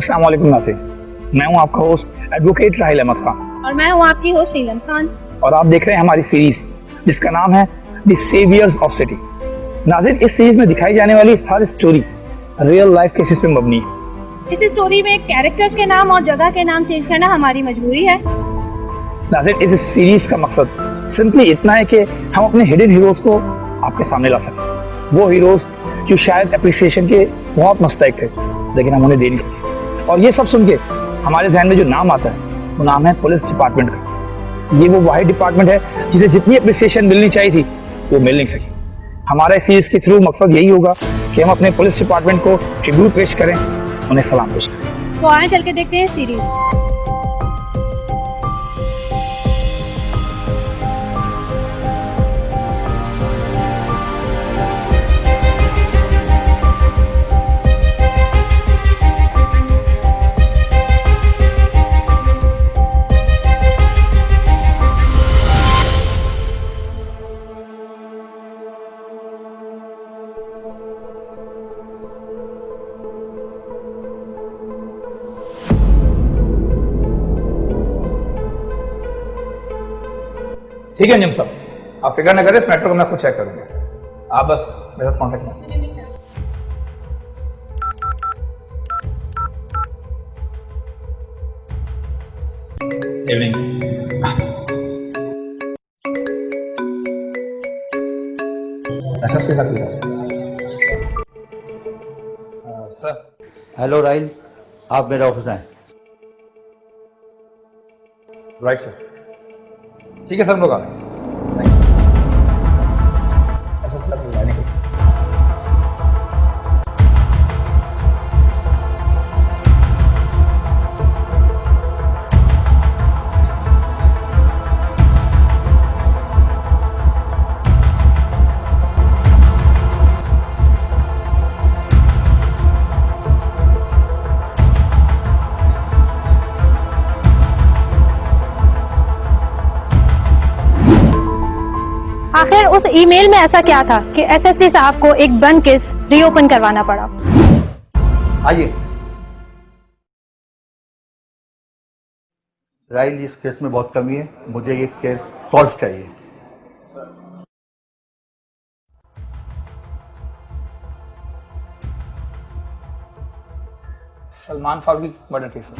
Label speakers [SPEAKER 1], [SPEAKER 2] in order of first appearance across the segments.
[SPEAKER 1] अस्सलाम वालेकुम नाज़रीन, मैं हूं आपका होस्ट एडवोकेट राहिल अहमद खान
[SPEAKER 2] और मैं हूं आपकी होस्ट नीलम खान
[SPEAKER 1] और आप देख रहे हैं हमारी सीरीज जिसका नाम है द सेवियर्स ऑफ सिटी। नाज़रीन, इस सीरीज में दिखाई जाने वाली हर स्टोरी रियल लाइफ केसेस पे मबनी है।
[SPEAKER 2] इस स्टोरी में कैरेक्टर्स के नाम और जगह के नाम चेंज करना हमारी मजबूरी है।
[SPEAKER 1] नाज़रीन, इस सीरीज का मकसद सिंपली इतना है कि हम अपने हिडन हीरोज को आपके सामने ला सकें। वो हीरोज जो शायद एप्रिसिएशन के बहुत मुस्तहिक थे लेकिन हम उन्हें दे नहीं सके। और ये सब सुन के हमारे जहन में जो नाम आता है वो नाम है पुलिस डिपार्टमेंट का। ये वो वाहिद डिपार्टमेंट है जिसे जितनी एप्रिसिएशन मिलनी चाहिए थी वो मिल नहीं सकी। हमारा इस सीरीज के थ्रू मकसद यही होगा कि हम अपने पुलिस डिपार्टमेंट को ट्रिब्यूट पेश करें, उन्हें सलाम पेश करें।
[SPEAKER 2] तो आए चल के देखते हैं सीरीज।
[SPEAKER 1] ठीक है अंजुम साहब, आप फिक्र न करें, इस मैटर को मैं खुद चेक करूंगा। आप बस मेरे साथ कॉन्टेक्ट में। इवनिंग एसएसपी साहब। सर।
[SPEAKER 3] हेलो राहिल, आप मेरे ऑफिस आए।
[SPEAKER 1] Right sir. ठीक है सर, हम लोग आ रहे हैं। एसएसपी साहब बुलाने के लिए।
[SPEAKER 2] आखिर उस ईमेल में ऐसा क्या था कि एसएसपी साहब को एक बंद केस रीओपन करवाना पड़ा?
[SPEAKER 3] आइए राहिल, इस केस में बहुत कमी है, मुझे ये केस सॉल्व चाहिए।
[SPEAKER 1] Salman Farooqui murder case.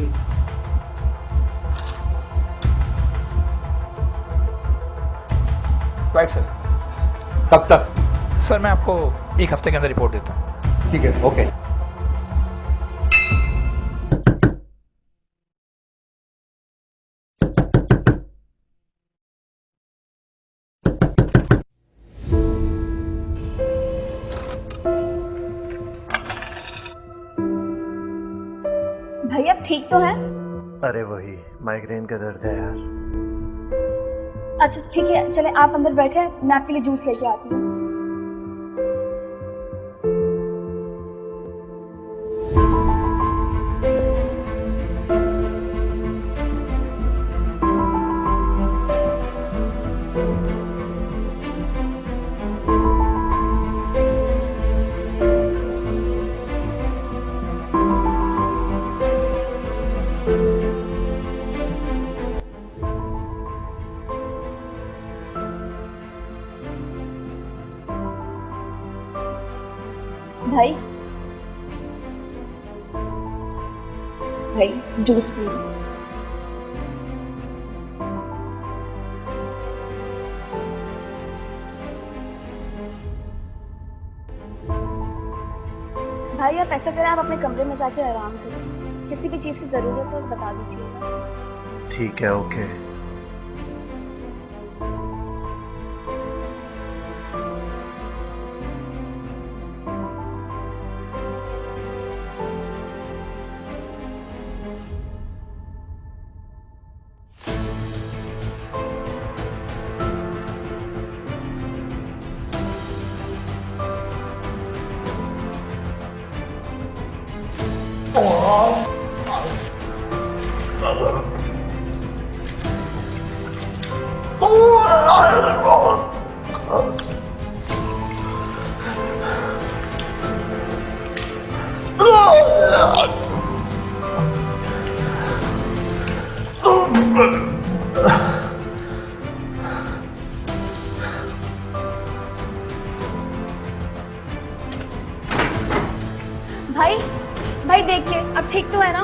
[SPEAKER 1] Right sir.
[SPEAKER 3] कब तक?
[SPEAKER 1] सर मैं आपको एक हफ्ते के अंदर रिपोर्ट देता हूँ।
[SPEAKER 3] ठीक है, ओके।
[SPEAKER 2] भाई आप ठीक तो हैं?
[SPEAKER 4] अरे वही माइग्रेन का दर्द है यार।
[SPEAKER 5] अच्छा ठीक है, चले आप अंदर बैठे, मैं आपके लिए जूस लेके आती हूँ। भाई भाई जूस प्लीज। भाई आप ऐसा करें, आप अपने कमरे में जाके आराम करें। किसी भी चीज़ की ज़रूरत हो तो बता दीजिएगा।
[SPEAKER 4] ठीक है, ओके।
[SPEAKER 5] भाई भाई देखिए, अब ठीक तो है ना?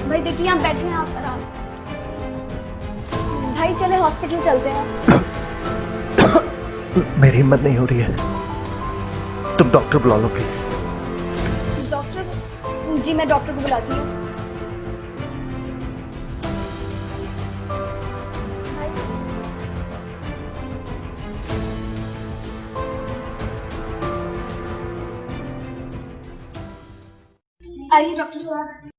[SPEAKER 5] भाई देखिए, यहाँ बैठे हैं आप आराम। भाई चले हॉस्पिटल चलते हैं।
[SPEAKER 4] मेरी हिम्मत नहीं हो रही है। तुम डॉक्टर बुला लो प्लीज।
[SPEAKER 5] डॉक्टर? जी मैं डॉक्टर को बुलाती हूँ। आइए डॉक्टर साहब।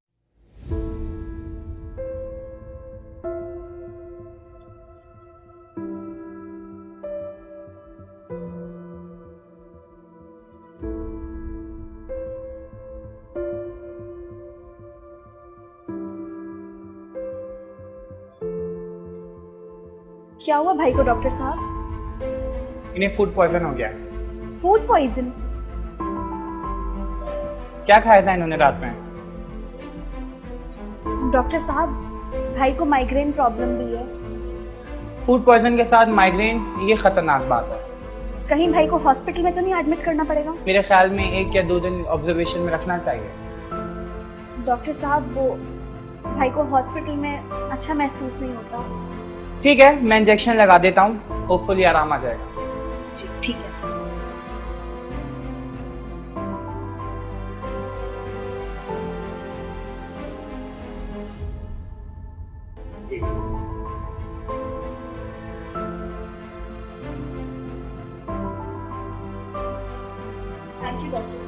[SPEAKER 5] क्या हुआ भाई को डॉक्टर साहब?
[SPEAKER 6] इन्हें फूड पॉइजन हो गया है।
[SPEAKER 5] Food poison?
[SPEAKER 6] क्या खाया था इन्होंने रात में?
[SPEAKER 5] डॉक्टर साहब, भाई को माइग्रेन प्रॉब्लम भी है।
[SPEAKER 6] फूड पॉइजन के साथ माइग्रेन, ये खतरनाक बात है।
[SPEAKER 5] कहीं भाई को हॉस्पिटल में तो नहीं एडमिट करना पड़ेगा?
[SPEAKER 6] मेरे ख्याल में 1 या 2 दिन ऑब्जर्वेशन में रखना चाहिए।
[SPEAKER 5] डॉक्टर साहब, वो भाई को हॉस्पिटल में अच्छा महसूस नहीं होता।
[SPEAKER 6] ठीक है, मैं इंजेक्शन लगा देता हूँ, होपफुली आराम आ जाएगा।
[SPEAKER 5] जी ठीक है। Thank you doctor.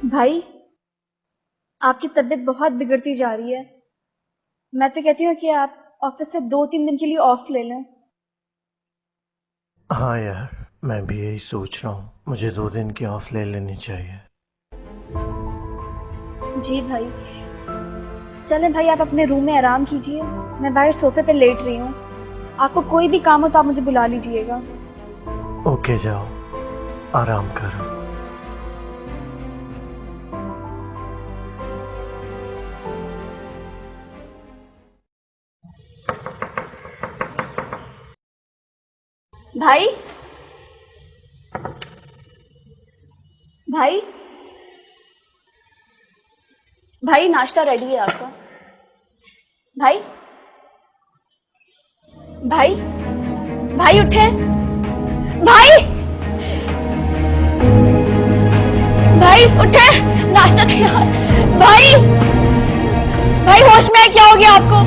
[SPEAKER 5] भाई, आपकी तबीयत बहुत बिगड़ती जा रही है। मैं तो कहती हूँ कि आप ऑफिस से 2-3 दिन के लिए ऑफ ले लें।
[SPEAKER 4] हाँ यार, मैं भी यही सोच रहा हूँ। मुझे 2 दिन की ऑफ ले लेनी चाहिए।
[SPEAKER 5] जी भाई। चलें भाई, आप अपने रूम में आराम कीजिए। मैं बाहर सोफे पे लेट रही हूँ। आपको कोई भी काम हो तो आप मुझे बुला लीजिएगा।
[SPEAKER 4] ओके, जाओ आराम करो।
[SPEAKER 5] भाई भाई भाई, नाश्ता रेडी है आपका। भाई भाई भाई उठे। भाई भाई उठे, नाश्ता तैयार। भाई भाई होश में है, क्या हो गया आपको?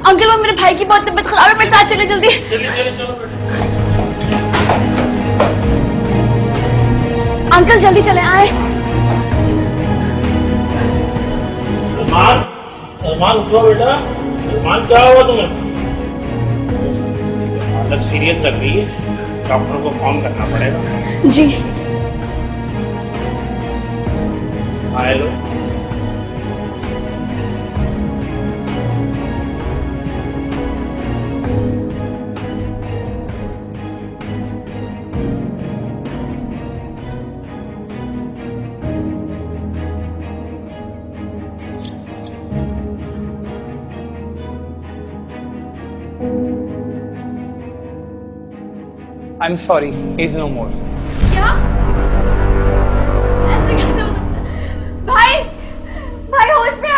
[SPEAKER 5] अंकल वो मेरे भाई की बहुत तबीयत खराब है, मेरे साथ चले जल्दी। अंकल जल्दी चले आए।
[SPEAKER 7] सलमान, सलमान उठो बेटा। सलमान क्या हुआ तुम्हें? हालत सीरियस लग रही है, डॉक्टर को फोन करना पड़ेगा।
[SPEAKER 5] जी।
[SPEAKER 7] Hello.
[SPEAKER 6] I'm sorry, he's no more.
[SPEAKER 5] क्या? ऐसे कैसे हो सकता है? भाई भाई होश में आ।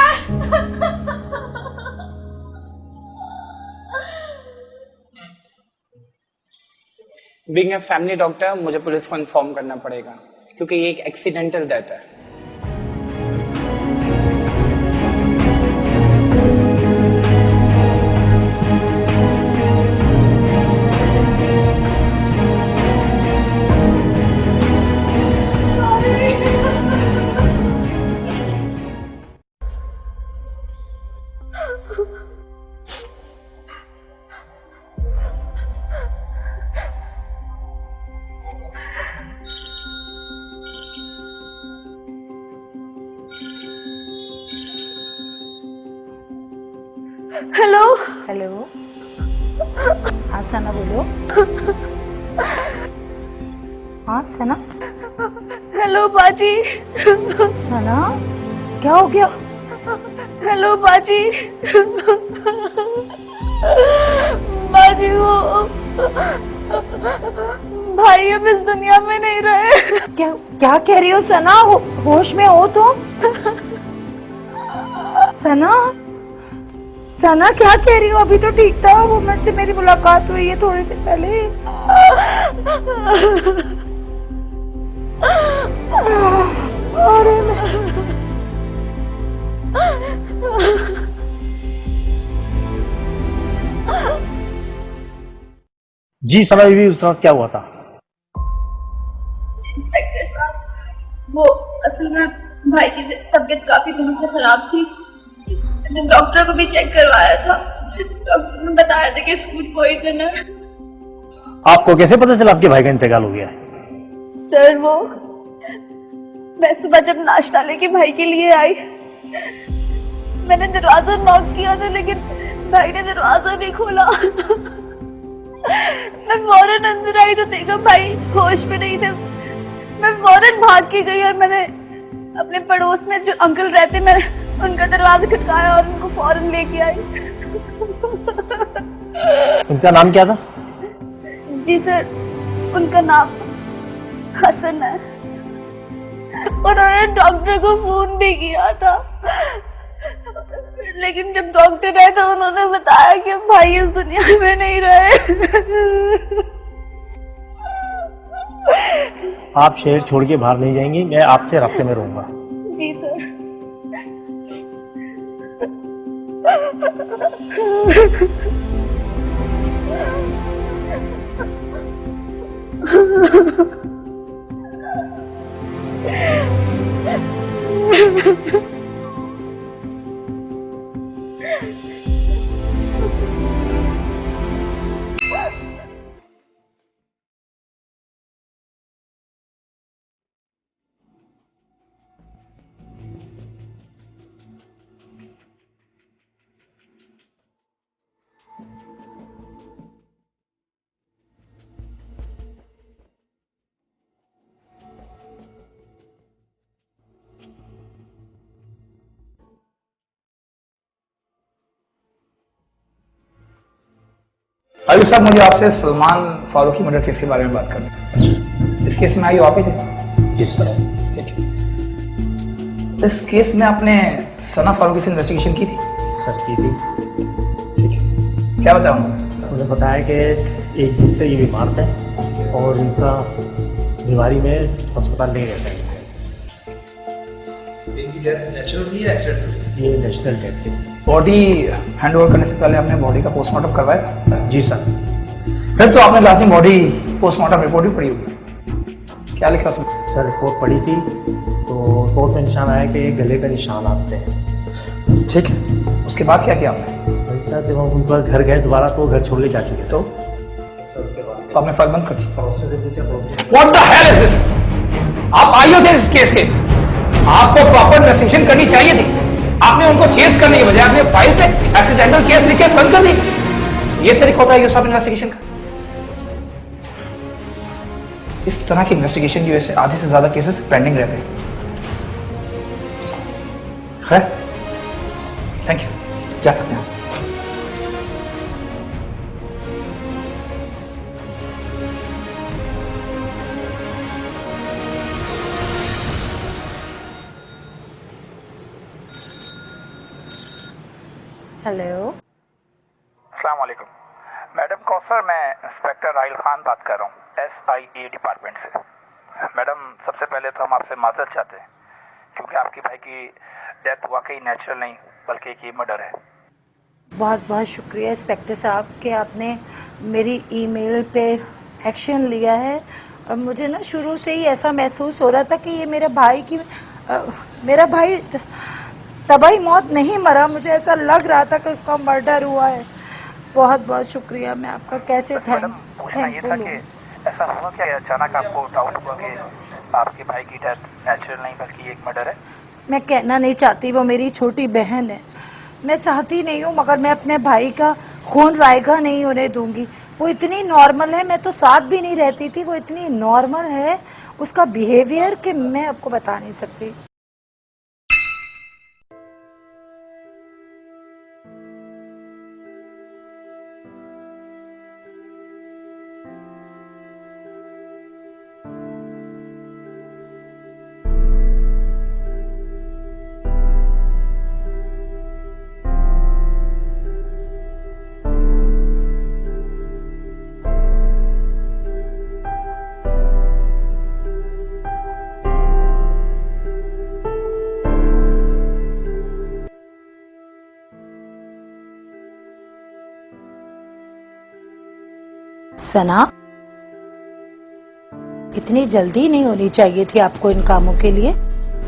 [SPEAKER 6] बीइंग ए फैमिली डॉक्टर, मुझे पुलिस को इन्फॉर्म करना पड़ेगा क्योंकि ये एक एक्सीडेंटल डेथ है।
[SPEAKER 5] हेलो
[SPEAKER 2] हेलो, हाँ सना बोलो। हाँ सना।
[SPEAKER 5] हेलो बाजी।
[SPEAKER 2] सना क्या हो गया?
[SPEAKER 5] हेलो बाजी। बाजी वो भाई अब इस दुनिया में नहीं रहे।
[SPEAKER 2] क्या क्या कह रही हो सना? होश में हो तुम? सना सना क्या कह रही हो? अभी तो ठीक था, वो मुझसे मेरी मुलाकात हुई है थोड़ी देर पहले। अरे
[SPEAKER 4] जी सना बीवी, उस रात क्या हुआ था?
[SPEAKER 5] इंस्पेक्टर साहब, वो असल में भाई की तबीयत काफी दिनों से खराब थी। मैंने डॉक्टर को भी चेक करवाया था। डॉक्टर ने बताया था कि फूड पॉइजन है।
[SPEAKER 4] आपको कैसे पता चला आपके भाई का इंतकाल हो गया है?
[SPEAKER 5] सर वो मैं सुबह जब नाश्ता लेके भाई के लिए आई, मैंने दरवाजा नॉक किया था लेकिन भाई ने दरवाजा नहीं खोला। मैं फौरन अंदर आई तो देखा भाई होश में नहीं थे। मैं फौरन भाग के गई और मैंने अपने पड़ोस में जो अंकल रहते, मैंने उनका दरवाजा खटकाया और उनको फौरन लेके आई।
[SPEAKER 4] उनका नाम क्या था?
[SPEAKER 5] जी सर, उनका नाम हसन है। उन्होंने डॉक्टर को फोन भी किया था, लेकिन जब डॉक्टर आए तो उन्होंने बताया कि भाई इस दुनिया में नहीं रहे।
[SPEAKER 4] आप शहर छोड़ के बाहर नहीं जाएंगी, मैं आपसे रास्ते में रहूंगा।
[SPEAKER 5] जी सर।
[SPEAKER 1] अभी साहब, मुझे आपसे सलमान फारूकी मर्डर केस के बारे में बात करनी है। इस केस में आई आप ही थे?
[SPEAKER 4] जी सर।
[SPEAKER 1] ठीक है। इस केस में आपने सना फारूकी से इन्वेस्टिगेशन की थी?
[SPEAKER 4] सर की थी।
[SPEAKER 1] ठीक है, क्या बताया उन्होंने?
[SPEAKER 4] उन्होंने बताया कि एक दिन से ये बीमार थे और उनका बीमारी में अस्पताल नहीं रहता है।
[SPEAKER 1] इनकी डेथ नेचुरल थी या एक्सीडेंट?
[SPEAKER 4] ये नेशनल डेथ थी।
[SPEAKER 1] बॉडी हैंड ओवर करने से पहले आपने बॉडी का पोस्टमार्टम करवाया?
[SPEAKER 4] जी सर।
[SPEAKER 1] फिर तो आपने लास्ट में बॉडी पोस्टमार्टम रिपोर्ट भी पढ़ी होगी, क्या लिखा उसमें?
[SPEAKER 4] सर रिपोर्ट पढ़ी थी तो रिपोर्ट में निशान आया कि गले का निशान आते हैं।
[SPEAKER 1] ठीक है, उसके बाद क्या किया आपने?
[SPEAKER 4] भाई साहब, जब हम उनका घर गए दोबारा तो घर छोड़ के जा चुके
[SPEAKER 1] तो आपने फाइल बंद कर दी?
[SPEAKER 4] पड़ोसी से पूछा, पड़ोसी
[SPEAKER 1] What the hell is this? आप आईओ थे इस केस के, आपको प्रॉपर इन्वेस्टिगेशन करनी चाहिए थी। आपने उनको चेस करने के बजाय आपने फाइल पे एक्सीडेंटल केस लिख के बंद कर दी। ये तरीका होता है ये सब इन्वेस्टिगेशन का? इस तरह की इन्वेस्टिगेशन की वजह से आधे से ज्यादा केसेस पेंडिंग रहते हैं। खैर, थैंक यू, जा सकते हैं।
[SPEAKER 2] हेलो,
[SPEAKER 1] अस्सलाम वालेकुम मैडम कौसर, मैं इंस्पेक्टर राहिल खान बात कर रहा हूँ SIA डिपार्टमेंट से। मैडम, सबसे पहले तो हम आपसे माजरत चाहते हैं क्योंकि आपके भाई की डेथ वाकई नेचुरल नहीं बल्कि एक मर्डर है।
[SPEAKER 2] बहुत बहुत शुक्रिया इंस्पेक्टर साहब कि आपने मेरी ईमेल पे एक्शन लिया है। और मुझे ना शुरू से ही ऐसा महसूस हो रहा था कि ये मेरा भाई तबाही मौत नहीं मरा, मुझे ऐसा लग रहा था कि उसका मर्डर हुआ है। बहुत बहुत शुक्रिया, मैं आपका कैसे थैंकफुल हूँ।
[SPEAKER 1] ऐसा हुआ क्या अचानक आपको डाउट हुआ कि आपके भाई की डेथ नेचुरल नहीं बल्कि एक मर्डर है?
[SPEAKER 2] मैं कहना नहीं चाहती, वो मेरी छोटी बहन है। मैं चाहती नहीं हूँ, मगर मैं अपने भाई का खून रायगा नहीं होने दूंगी। वो इतनी नॉर्मल है, मैं तो साथ भी नहीं रहती थी, वो इतनी नॉर्मल है उसका बिहेवियर कि मैं आपको बता नहीं सकती। सना, इतनी जल्दी नहीं होनी चाहिए थी आपको इन कामों के लिए।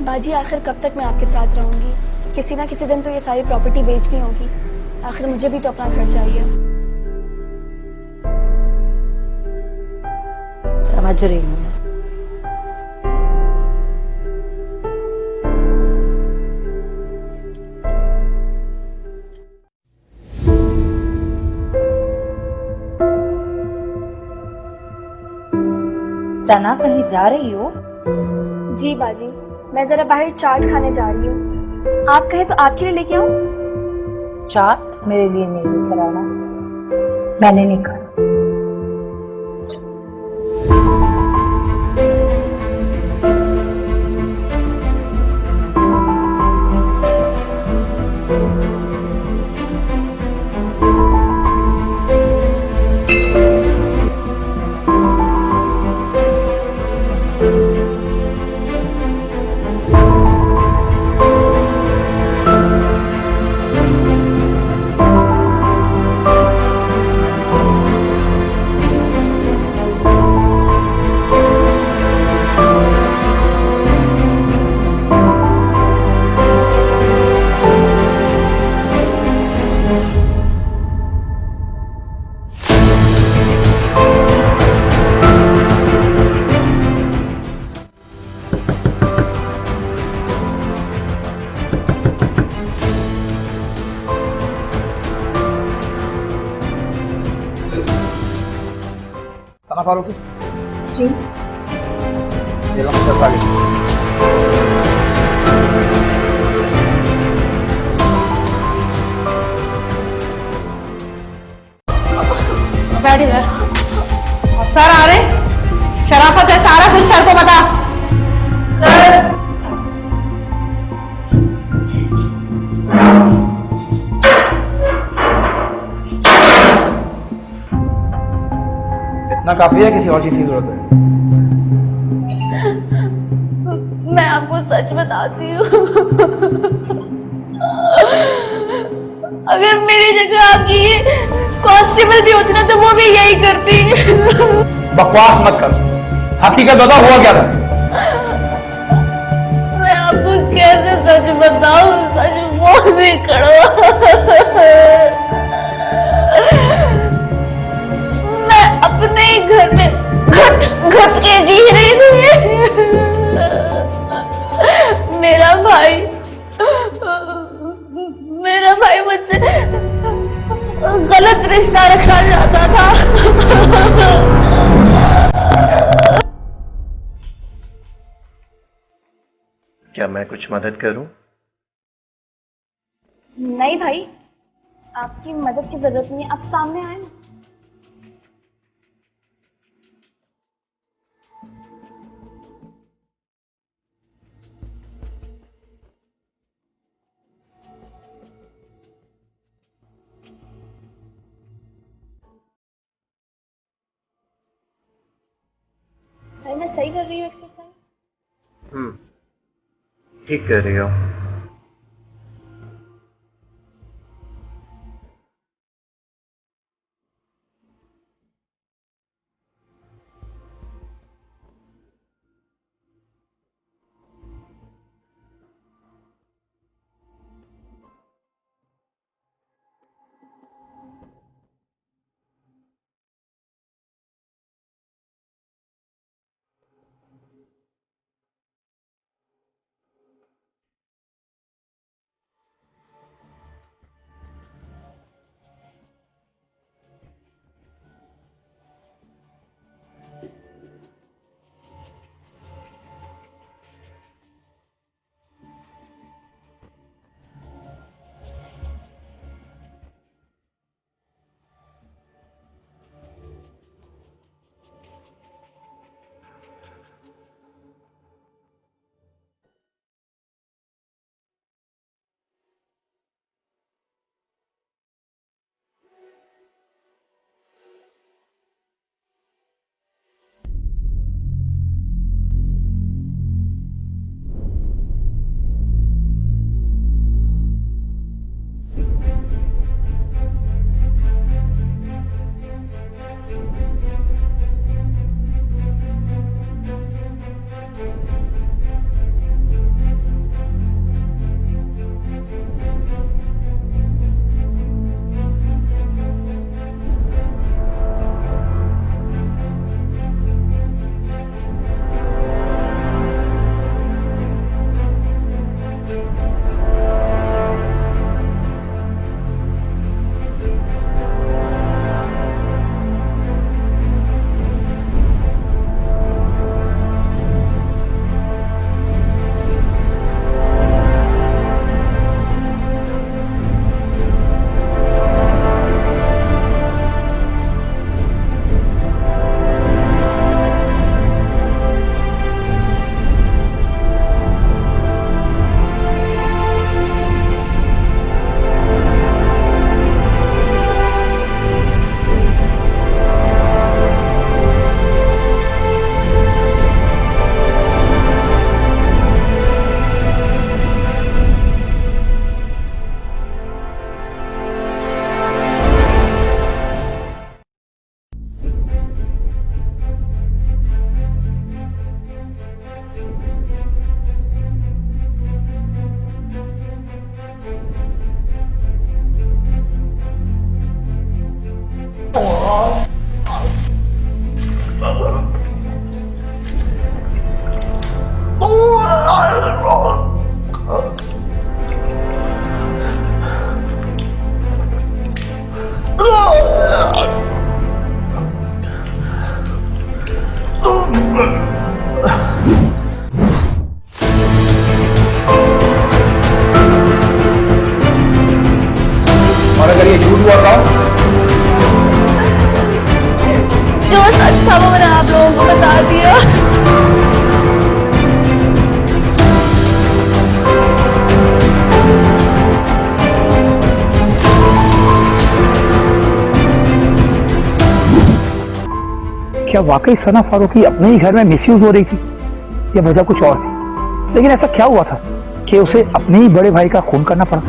[SPEAKER 5] बाजी आखिर कब तक मैं आपके साथ रहूंगी? किसी ना किसी दिन तो ये सारी प्रॉपर्टी बेचनी होगी। आखिर मुझे भी तो अपना घर चाहिए।
[SPEAKER 2] समझ रही हूँ। सना, कहीं जा रही हो?
[SPEAKER 5] जी बाजी, मैं जरा बाहर चाट खाने जा रही हूँ। आप कहे तो आपके लिए लेके आऊँ?
[SPEAKER 2] चाट मेरे लिए नहीं लेकर आना, मैंने नहीं खाना।
[SPEAKER 1] सना फारूकी,
[SPEAKER 5] जी।
[SPEAKER 1] ये लो दस आगे।
[SPEAKER 8] बैठ इधर। और सर आ रहे, शराफत है, सारा कुछ सर को बता।
[SPEAKER 1] इतना काफी है, किसी और चीज की जरूरत है?
[SPEAKER 5] मैं आपको सच बताती हूँ। अगर मेरी जगह आपकी कांस्टेबल भी होती ना तो वो भी यही करती।
[SPEAKER 1] बकवास मत कर, हकीकत बता, हुआ क्या था?
[SPEAKER 5] मैं आपको कैसे सच बताऊं? सच बोल भी कड़वा। मैं अपने ही घर में घुट घुट के जी रही थी। मेरा भाई मेरा भाई मुझसे गलत रिश्ता रखा जाता था।
[SPEAKER 3] क्या मैं कुछ मदद करूं?
[SPEAKER 5] नहीं भाई, आपकी मदद की जरूरत नहीं है, आप सामने आए ना। भाई मैं सही कर रही हूँ एक्सरसाइज?
[SPEAKER 3] ठीक कर रही हो।
[SPEAKER 1] क्या वाकई सना फारूकी अपने ही घर में मिसयूज हो रही थी या वजह कुछ और थी? लेकिन ऐसा क्या हुआ था कि उसे अपने ही बड़े भाई का खून करना पड़ा?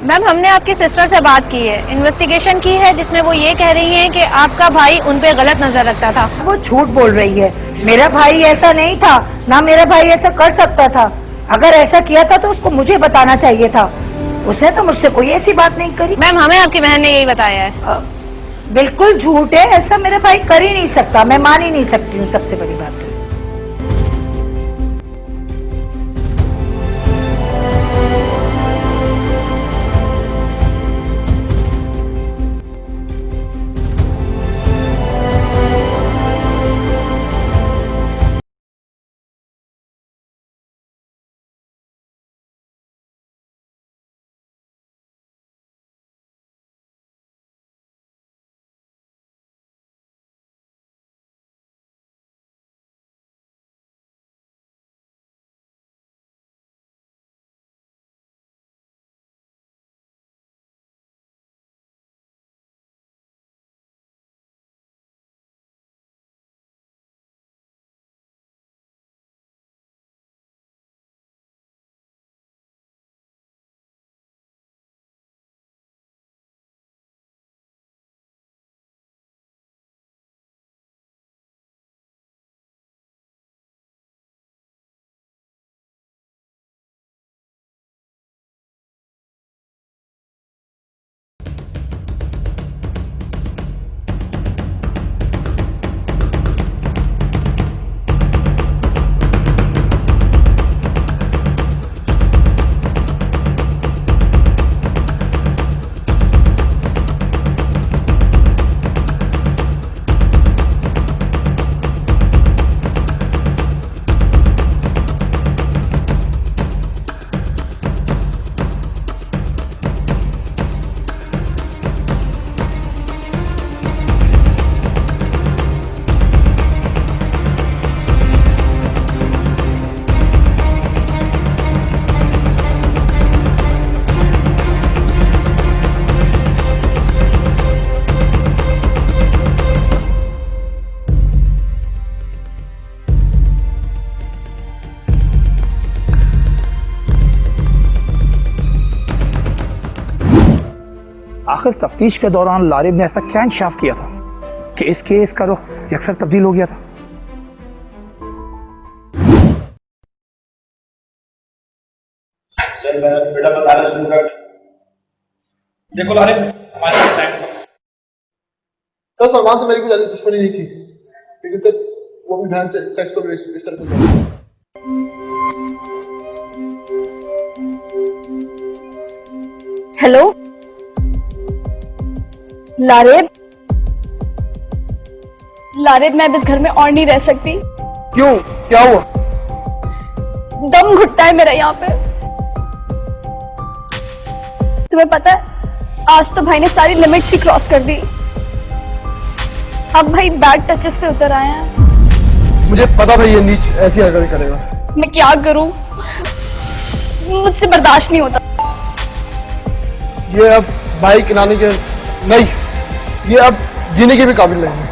[SPEAKER 5] मैम, हमने आपकी सिस्टर से बात की है, इन्वेस्टिगेशन की है, जिसमें वो ये कह रही हैं कि आपका भाई उन पे गलत नजर रखता था।
[SPEAKER 2] वो झूठ बोल रही है। मेरा भाई ऐसा नहीं था, ना मेरा भाई ऐसा कर सकता था। अगर ऐसा किया था तो उसको मुझे बताना चाहिए था। उसने तो मुझसे कोई ऐसी बात नहीं करी।
[SPEAKER 5] मैम, हमें आपकी बहन ने यही बताया है।
[SPEAKER 2] बिल्कुल झूठ है, ऐसा मेरा भाई कर ही नहीं सकता। मैं मान ही नहीं सकती हूँ, सबसे बड़ी बात है।
[SPEAKER 1] आखिर तफ्तीश के दौरान लारिब ने ऐसा क्या इंकशाफ किया था कि इस केस का रुख यकसर तब्दील हो गया था?
[SPEAKER 7] सर, मैं बेटा बताना शुरू कर। देखो लारिब, हमारे पास टाइम था।
[SPEAKER 3] सर सलमान से मेरी कोई ज्यादा दुश्मनी नहीं थी, लेकिन सर वो अपनी बहन से सेक्स को इस तरह से।
[SPEAKER 5] हेलो लारिब, लारिब, मैं अब इस घर में और नहीं रह सकती।
[SPEAKER 3] क्यों, क्या हुआ?
[SPEAKER 5] दम घुटता है मेरा यहाँ पे। तुम्हें पता है, आज तो भाई ने सारी लिमिट्स ही क्रॉस कर दी। अब भाई बैड टचेस पे उतर आए हैं।
[SPEAKER 3] मुझे पता था ये नीच ऐसी हरकतें करेगा।
[SPEAKER 5] मैं क्या करूं, मुझसे बर्दाश्त नहीं होता।
[SPEAKER 3] ये अब भाई खिलाने के नहीं, ये अब जीने के भी काबिल नहीं है।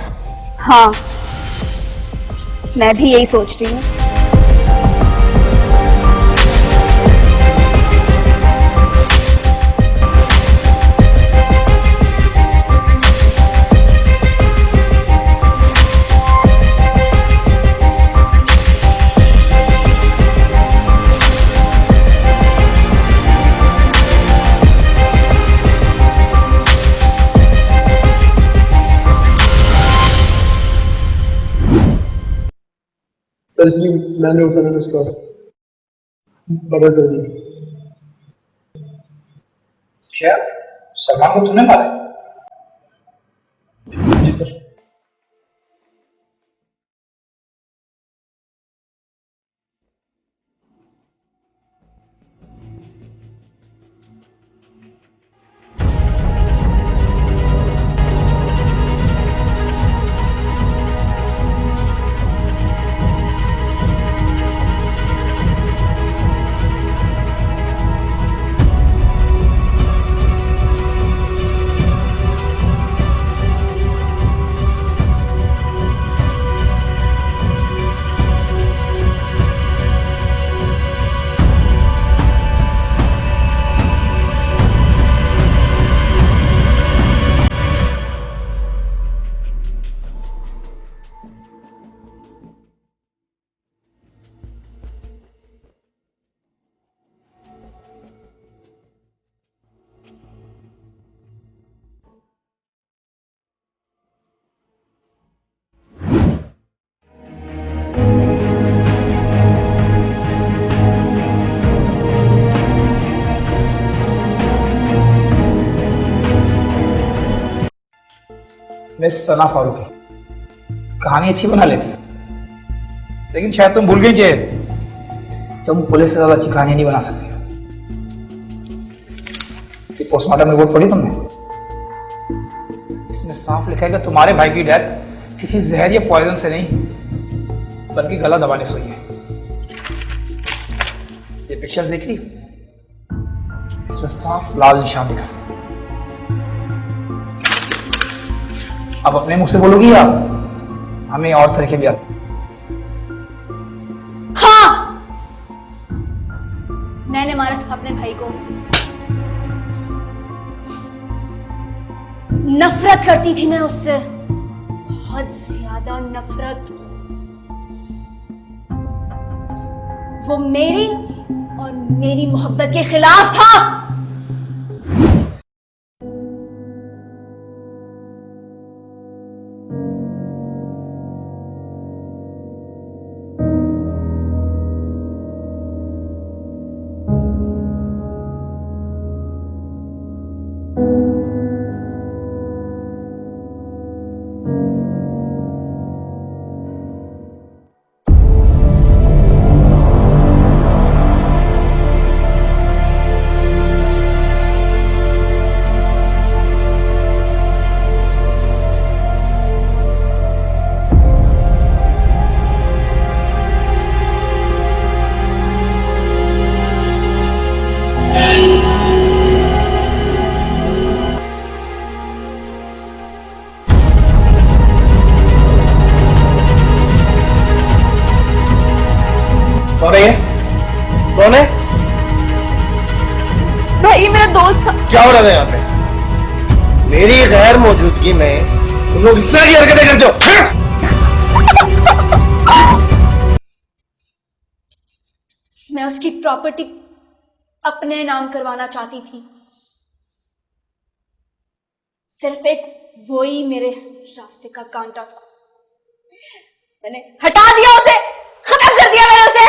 [SPEAKER 5] हाँ, मैं भी यही सोच रही हूँ।
[SPEAKER 3] सर इसलिए मैंने उस समय उसका बदल कर दिया।
[SPEAKER 1] क्या सलमान को तुमने मारा?
[SPEAKER 3] जी सर।
[SPEAKER 1] मिस सना फारूकी कहानी अच्छी बना लेती है, लेकिन शायद तुम भूल गई कि तुम पुलिस से ज्यादा अच्छी कहानी नहीं बना सकती। पोस्टमार्टम रिपोर्ट पढ़ी तुमने? इसमें साफ लिखा है कि तुम्हारे भाई की डेथ किसी जहर या पॉइजन से नहीं बल्कि गला दबाने से हुई है। ये पिक्चर्स देख रही हो? इसमें साफ लाल निशान दिखा। अब अपने मुंह से बोलोगी या हमें और तरीके भी आते?
[SPEAKER 5] हाँ, मैंने मारा था अपने भाई को। नफरत करती थी मैं उससे, बहुत ज्यादा नफरत। वो मेरी और मेरी मोहब्बत के खिलाफ था।
[SPEAKER 3] कौन है?
[SPEAKER 5] भाई मेरा दोस्त था।
[SPEAKER 3] क्या हो रहा है यहाँ पे? मेरी गैर मौजूदगी में तुम लोग इस तरह की हरकतें करते हो?
[SPEAKER 5] मैं उसकी प्रॉपर्टी अपने नाम करवाना चाहती थी। सिर्फ एक वो ही मेरे रास्ते का कांटा था। मैंने हटा दिया उसे, खत्म कर दिया मैंने उसे।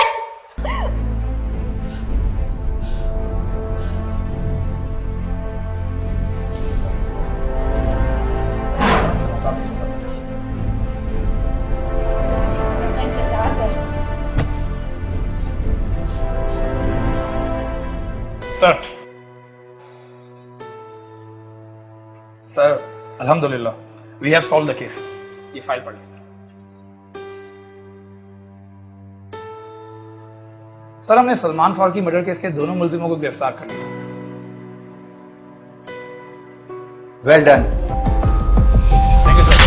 [SPEAKER 1] सर अल्हम्दुलिल्लाह we have solve the case. ये फाइल पढ़ लीजिए। सर हमने सलमान फारूकी मर्डर केस के दोनों मुलजिमों को गिरफ्तार कर लिया।
[SPEAKER 3] Well done.
[SPEAKER 1] Thank you sir.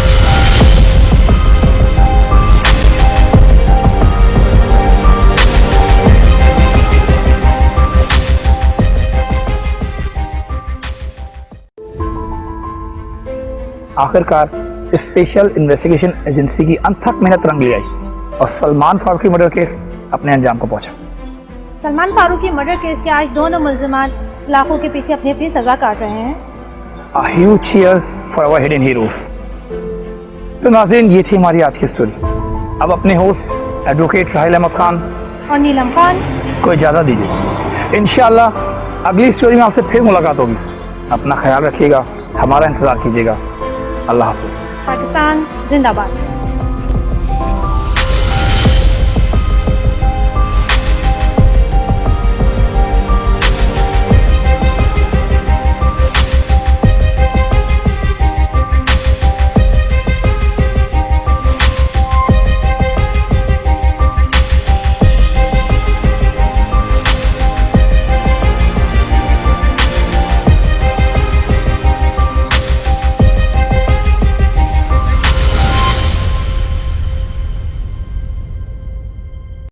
[SPEAKER 1] आखिरकार स्पेशल इन्वेस्टिगेशन एजेंसी की अनथक मेहनत रंग ले आई और सलमान फारूकी मर्डर केस अपने अंजाम को पहुंचा।
[SPEAKER 9] सलमान फारूकी मर्डर केस के आज दोनों मुल्जिमान सलाखों के पीछे अपनी अपनी सजा काट रहे हैं।
[SPEAKER 1] A huge cheer for our hidden heroes। तो नाज़रीन ये थी हमारी आज की स्टोरी। अब अपने होस्ट एडवोकेट राहिल अहमद खान
[SPEAKER 9] और नीलम खान
[SPEAKER 1] को इजाज़त दीजिए। इंशाअल्लाह अगली स्टोरी में आपसे फिर मुलाकात होगी। अपना ख्याल रखिएगा, हमारा इंतज़ार कीजिएगा। अल्लाह हाफिज़।
[SPEAKER 9] पाकिस्तान जिंदाबाद।